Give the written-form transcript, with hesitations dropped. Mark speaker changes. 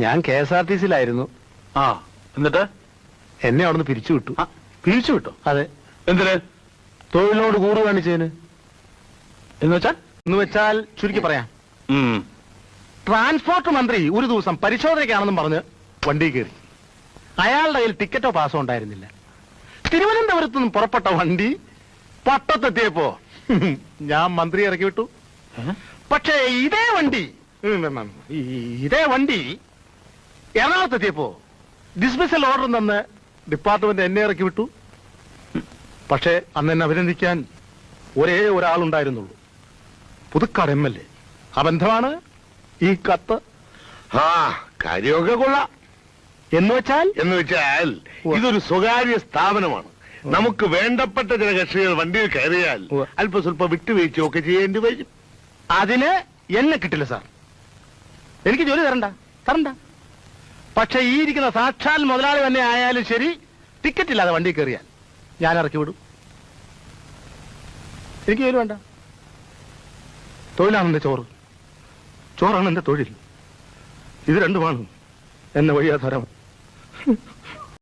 Speaker 1: ഞാൻ KSRTC-യിലായിരുന്നു.
Speaker 2: ആ, എന്നിട്ട്
Speaker 1: എന്നെ അവിടുന്ന് പിരിച്ചു വിട്ടു.
Speaker 2: പിരിച്ചു വിട്ടോ?
Speaker 1: അതെ.
Speaker 2: എന്തിന്?
Speaker 1: തൊഴിലിനോട് കൂറ് കാണിച്ചതിന്.
Speaker 2: എന്ന്
Speaker 1: വെച്ചാൽ ചുരുക്കി പറയാം, ട്രാൻസ്പോർട്ട് മന്ത്രി ഒരു ദിവസം പരിശോധനയ്ക്കാണെന്നും പറഞ്ഞ് വണ്ടി കയറി. അയാളുടെ കയ്യിൽ ടിക്കറ്റോ പാസോ ഉണ്ടായിരുന്നില്ല. തിരുവനന്തപുരത്ത് നിന്ന് പുറപ്പെട്ട വണ്ടി പട്ടത്തെത്തിയപ്പോ ഞാൻ മന്ത്രി ഇറക്കി വിട്ടു. പക്ഷേ ഇതേ വണ്ടി എറണാകുളത്തെത്തിയപ്പോ ഡിസ്മിസൽ ഓർഡർ തന്ന് ഡിപ്പാർട്ട്മെന്റ് എന്നെ ഇറക്കി വിട്ടു. പക്ഷേ അന്ന് എന്നെ അഭിനന്ദിക്കാൻ ഒരേ ഒരാളുണ്ടായിരുന്നുള്ളൂ, പുതുക്കാട് MLA. ആ ബന്ധമാണ് ഈ കത്ത്.
Speaker 2: കാര്യമൊക്കെ കൊള്ളാം.
Speaker 1: എന്ന് വെച്ചാൽ
Speaker 2: ഇതൊരു സ്വകാര്യ സ്ഥാപനമാണ്. നമുക്ക് വേണ്ടപ്പെട്ട ചില കക്ഷികൾ വണ്ടിയിൽ കയറിയാൽ അല്പം സ്വല്പം വിട്ടുവീഴ്ചയൊക്കെ ചെയ്യേണ്ടി വരും.
Speaker 1: അതിന് എന്നെ കിട്ടില്ല സാർ. എനിക്ക് ജോലി തരണ്ട. പക്ഷെ ഈ ഇരിക്കുന്ന സാക്ഷാൽ മുതലാളി തന്നെ ആയാലും ശരി, ടിക്കറ്റ് ഇല്ലാതെ വണ്ടി കയറിയാൽ ഞാൻ ഇറക്കി വിടും. എനിക്ക് ജോലി വേണ്ട. തൊഴിലാണ് എന്റെ ചോറാണ് എന്റെ തൊഴിൽ. ഇത് രണ്ടുമാണ് എന്നെ വഴിയാധാരം.